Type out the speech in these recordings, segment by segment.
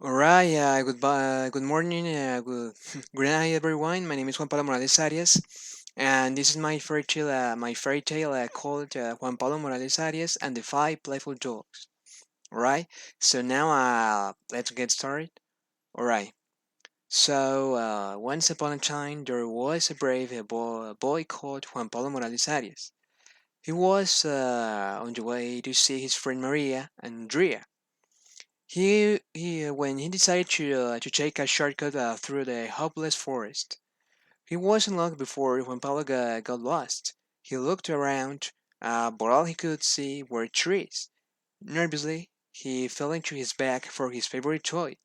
Alright, goodbye, good morning, good night, everyone. My name is Juan Pablo Morales Arias, and this is my fairy tale called Juan Pablo Morales Arias and the Five Playful Dogs. Alright, so now let's get started. Alright, so once upon a time there was a brave boy called Juan Pablo Morales Arias. He was on the way to see his friend Maria and Andrea. When he decided to take a shortcut through the hopeless forest. He wasn't long before when Paulo got lost. He looked around, but all he could see were trees. Nervously, he fell into his bag for his favorite toy,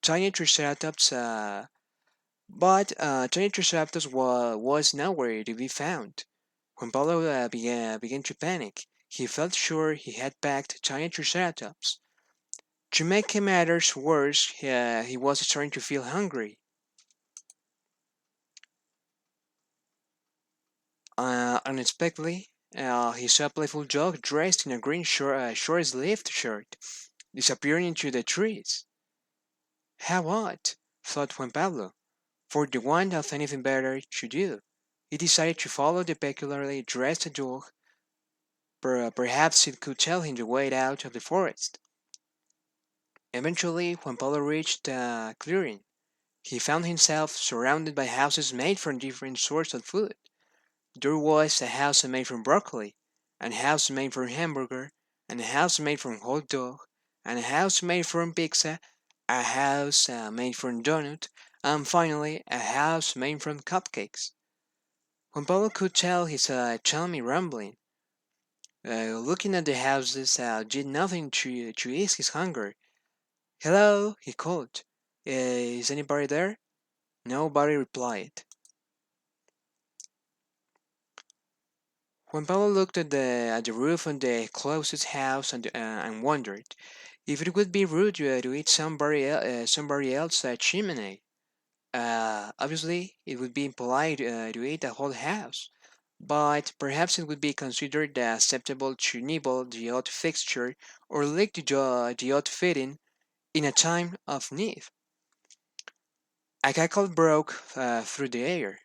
tiny Triceratops. But tiny Triceratops was nowhere to be found. When Paulo began to panic, he felt sure he had packed tiny Triceratops. To make matters worse, he was starting to feel hungry. Unexpectedly, he saw a playful dog dressed in a green short-sleeved shirt, disappearing into the trees. How odd, thought Juan Pablo. For the want of anything better to do, he decided to follow the peculiarly dressed dog. Perhaps it could tell him the way out of the forest. Eventually, Juan Pablo reached a clearing. He found himself surrounded by houses made from different sorts of food. There was a house made from broccoli, and a house made from hamburger, and a house made from hot dog, and a house made from pizza, a house made from donut, and finally a house made from cupcakes. When Pablo could tell his tummy rumbling, looking at the houses did nothing to ease his hunger. "Hello," he called. "Is anybody there?" Nobody replied. When Pablo looked at the roof on the closest house and wondered if it would be rude to eat somebody else's chimney. Obviously, it would be impolite to eat a whole house, but perhaps it would be considered acceptable to nibble the odd fixture or lick the odd fitting in a time of need. A cackle broke through the air,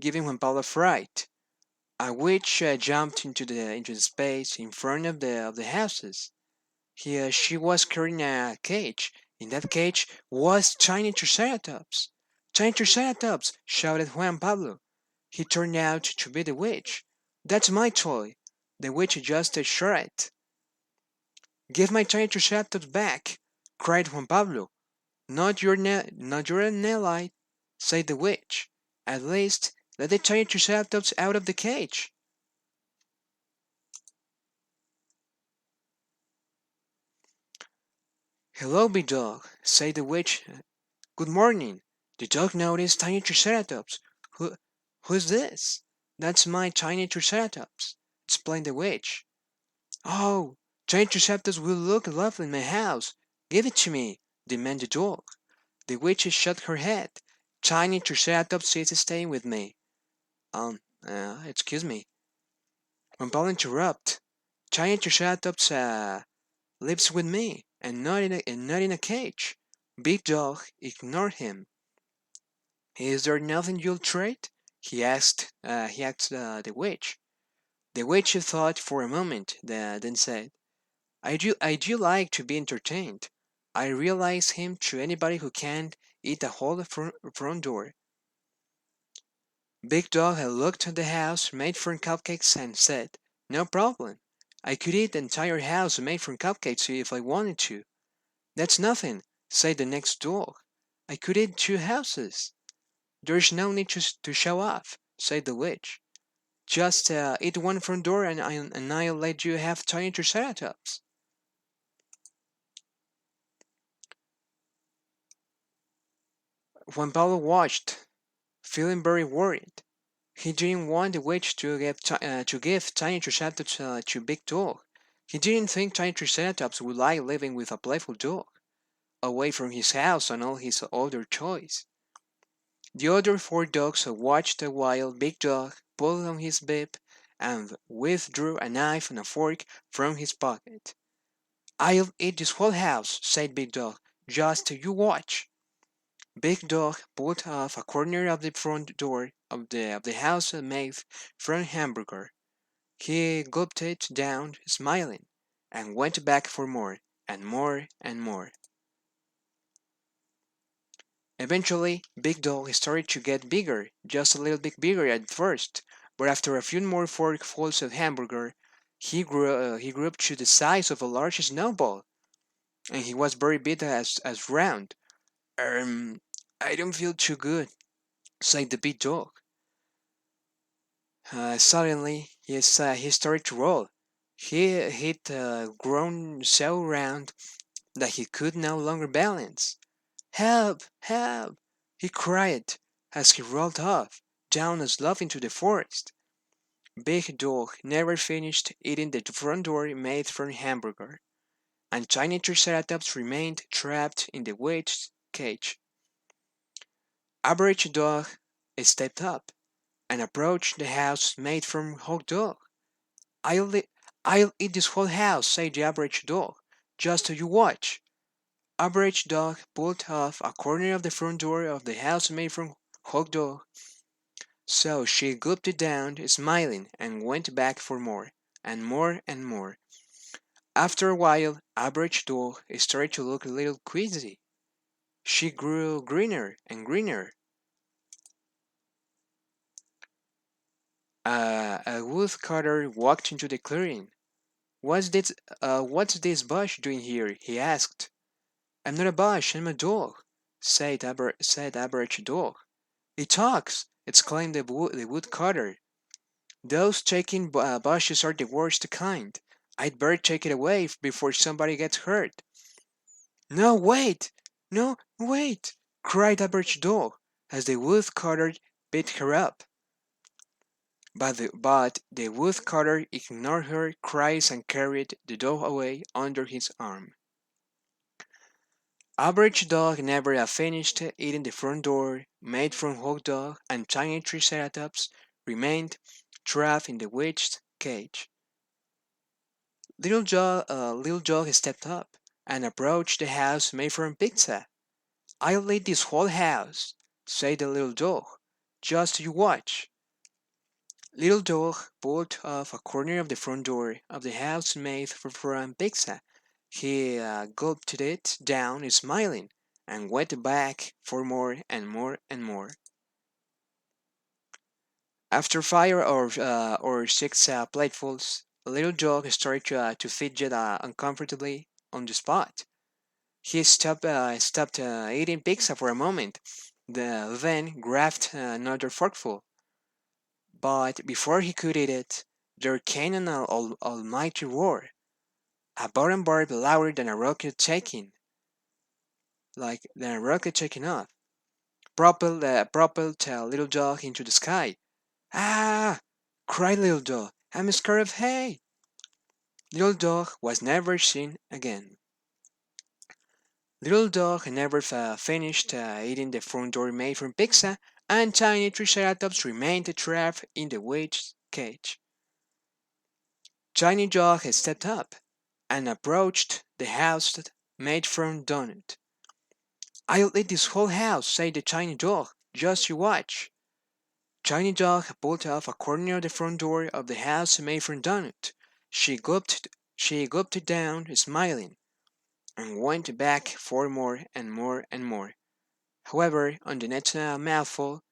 giving Juan Pablo fright. A witch jumped into the space in front of the houses. She was carrying a cage. In that cage was tiny Triceratops. "Tiny Triceratops!" shouted Juan Pablo. He turned out to be the witch. "That's my toy!" The witch just shrieked. "Give my tiny Triceratops back!" cried Juan Pablo. Not your ally," said the witch. "At least, let the tiny Triceratops out of the cage." "Hello, big dog," said the witch. "Good morning." The dog noticed tiny Triceratops. Who, who's this? "That's my tiny Triceratops," explained the witch. "Oh, tiny Triceratops will look lovely in my house. Give it to me," demanded the dog. The witch shook her head. "Tiny Triceratops is staying with me." Excuse me. When Paul interrupted, "Tiny Triceratops lives with me, and not in a cage." Big Dog ignored him. "Is there nothing you'll trade?" He asked the witch. The witch thought for a moment, then said, "I do like to be entertained. I realize him to anybody who can't eat a whole front door." Big Dog had looked at the house made from cupcakes and said, "No problem. I could eat the entire house made from cupcakes if I wanted to." "That's nothing," said the next dog. "I could eat two houses." "There's no need to show off," said the witch. "Just eat one front door and I'll let you have tiny Triceratops." Juan Pablo watched, feeling very worried. He didn't want the witch to give tiny Triceratops to Big Dog. He didn't think tiny Triceratops would like living with a playful dog, away from his house and all his other toys. The other four dogs watched while Big Dog pulled on his bib and withdrew a knife and a fork from his pocket. "I'll eat this whole house," said Big Dog. Just you watch. Big Dog pulled off a corner of the front door of the house and made from hamburger. He gulped it down, smiling, and went back for more, and more, and more. Eventually, Big Dog started to get bigger, just a little bit bigger at first, but after a few more forkfuls of hamburger, he grew up to the size of a large snowball, and he was very big as round. Um, I don't feel too good, said the big dog. Suddenly, he started to roll. He'd grown so round that he could no longer balance. Help! Help! He cried as he rolled off, down a slope into the forest. Big Dog never finished eating the front door made from hamburger, and tiny Triceratops remained trapped in the witch's cage. Average Dog stepped up and approached the house made from hot dog. I'll, e- I'll eat this whole house, said the average dog. Just you watch. Average Dog pulled off a corner of the front door of the house made from hot dog. So she gulped it down, smiling, and went back for more, and more, and more. After a while, Average Dog started to look a little queasy. She grew greener and greener. A woodcutter walked into the clearing. What's this bush doing here? He asked. I'm not a bush, I'm a dog, said Average Dog. It talks, exclaimed the woodcutter. Those shaking bushes are the worst kind. I'd better take it away before somebody gets hurt. No, wait! No, wait! Cried Average Dog as the woodcutter beat her up. But the woodcutter ignored her cries and carried the dog away under his arm. Average Dog never finished eating the front door, made from hot dog, and tiny Triceratops remained trapped in the witch's cage. Little Dog stepped up and approached the house made from pizza. I'll eat this whole house, said the little dog. Just you watch. Little Dog pulled off a corner of the front door of the house made from pizza. He gulped it down, smiling, and went back for more and more and more. After 5 or 6 platefuls, Little Dog started to fidget uncomfortably on the spot. He stopped eating pizza for a moment, then grabbed another forkful. But before he could eat it, there came an almighty roar, a bottom barb louder than a rocket taking off, propelled Little Dog into the sky. Ah! cried Little Dog. I'm scared of hay. Little Dog was never seen again. Little Dog never finished eating the front door made from pizza, and tiny Triceratops remained trapped in the witch's cage. Tiny Dog stepped up and approached the house made from donut. I'll eat this whole house, said the tiny dog. Just you watch. Tiny Dog pulled off a corner of the front door of the house made from donut. She gulped it down, smiling, and went back for more and more and more. However, on the next mouthful,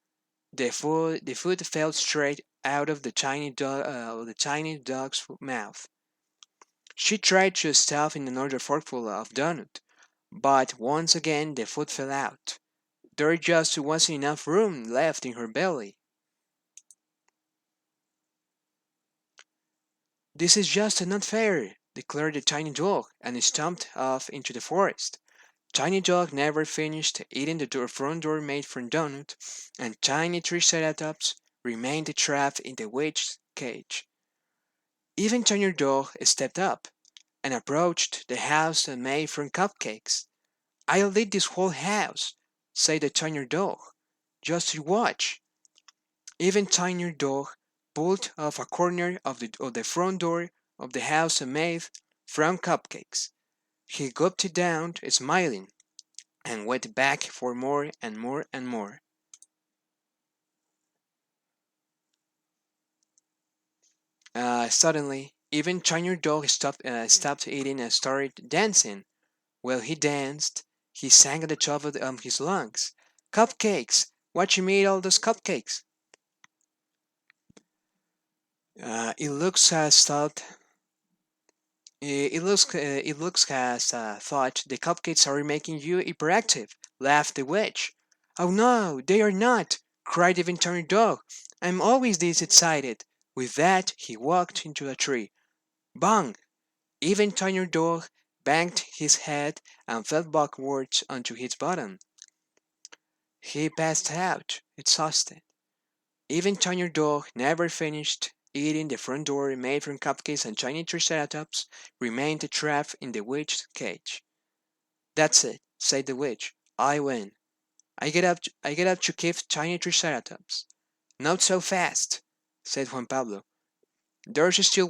the food fell straight out of the tiny dog's mouth. She tried to stuff in another forkful of donut, but once again the food fell out. There just wasn't enough room left in her belly. This is just not fair, declared the tiny dog, and stomped off into the forest. Tiny Dog never finished eating the front door made from donut, and Tiny Triceratops remained trapped in the witch's cage. Even Tiny Dog stepped up and approached the house made from cupcakes. I'll eat this whole house, said the Tiny Dog. Just you watch. Even Tiny Dog pulled off a corner of the front door of the house made from cupcakes. He gulped it down, smiling, and went back for more and more and more. Suddenly, even China Dog stopped eating and started dancing. While he danced, he sang at the top of his lungs. Cupcakes! What you made all those cupcakes? It looks as thought. It looks as thought the cupcakes are making you hyperactive. Laughed the witch. Oh no, they are not! Cried the Venturned Dog. I'm always this excited. With that, he walked into a tree. Bang! Even Tiny Dog banged his head and fell backwards onto his bottom. He passed out, exhausted. Even Tiny Dog never finished eating. The front door, made from cupcakes and tiny triceratops, remained trapped in the witch's cage. That's it, said the witch. I win. I get up to keep tiny triceratops. Not so fast, said Juan Pablo. There's still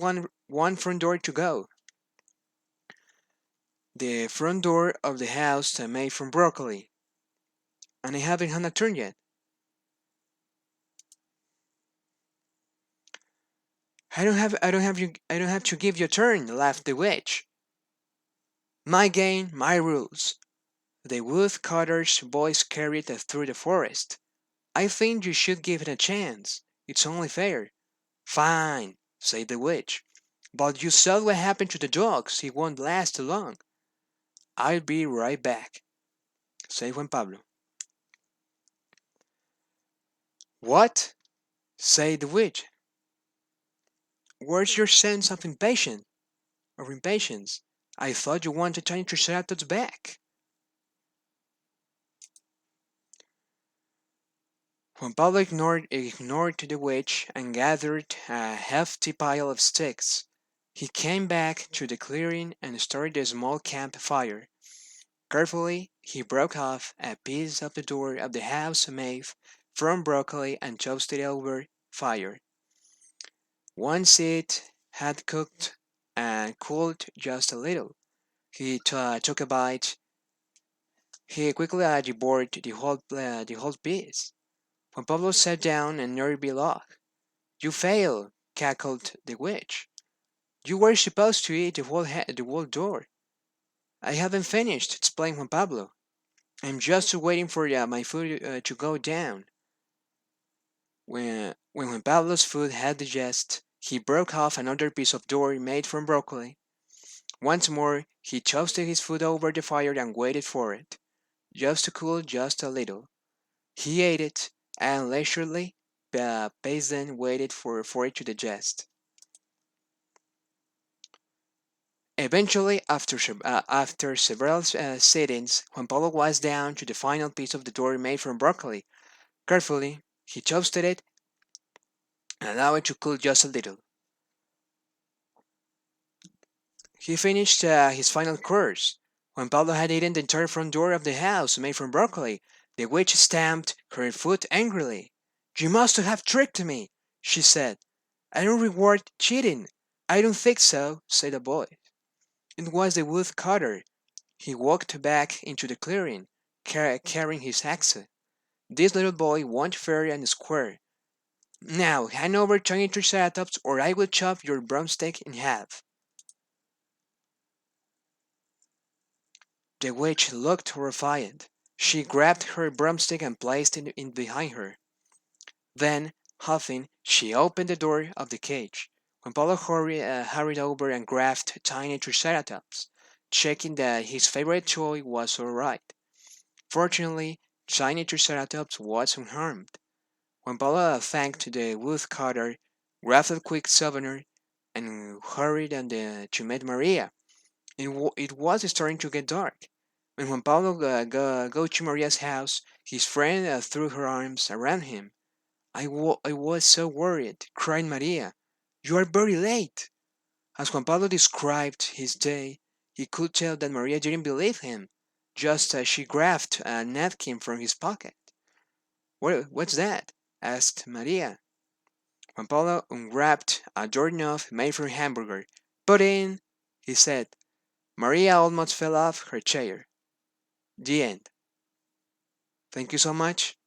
one front door to go. The front door of the house made from broccoli, and I haven't had a turn yet. I don't have to give you a turn, laughed the witch. My game, my rules. The woodcutter's voice carried through the forest. I think you should give it a chance. It's only fair. Fine, said the witch. But you saw what happened to the dogs. It won't last too long. I'll be right back, said Juan Pablo. What? Said the witch. Where's your sense of impatience? I thought you wanted Tiny Triceratops back. Juan Pablo ignored the witch and gathered a hefty pile of sticks. He came back to the clearing and started a small campfire. Carefully, he broke off a piece of the door of the house made from broccoli and toasted over fire. Once it had cooked and cooled just a little, he took a bite. He quickly devoured the whole piece. When Pablo sat down and nearly laughed. You fail, cackled the witch. You were supposed to eat the whole door. I haven't finished, explained Juan Pablo. I'm just waiting for my food to go down. When Juan Pablo's food had digested, he broke off another piece of dough made from broccoli. Once more, he toasted his food over the fire and waited for it, just to cool just a little. He ate it, and leisurely, paced then waited for it to digest. Eventually, after several sittings, Juan Pablo was down to the final piece of the dough made from broccoli. Carefully, he toasted it and allowed it to cool just a little. He finished his final course. When Pablo had eaten the entire front door of the house made from broccoli, the witch stamped her foot angrily. You must have tricked me, she said. I don't reward cheating. I don't think so, said the boy. It was the woodcutter. He walked back into the clearing, carrying his axe. This little boy won't fair and square. Now hand over 20 triceratops or I will chop your broomstick in half. The witch looked horrified. She grabbed her broomstick and placed it in behind her. Then, huffing, she opened the door of the cage. When Pablo hurried over and grabbed tiny triceratops, checking that his favorite toy was all right. Fortunately, tiny triceratops was unharmed. When Pablo thanked the woodcutter, grabbed a quick souvenir, and hurried to meet Maria. It was starting to get dark. When Juan Pablo go to Maria's house, his friend threw her arms around him. I was so worried, cried Maria. You are very late. As Juan Pablo described his day, he could tell that Maria didn't believe him. Just as she grabbed a napkin from his pocket. What's that? Asked Maria. Juan Pablo unwrapped a doorknob made from hamburger. Put in, he said. Maria almost fell off her chair. The end. Thank you so much.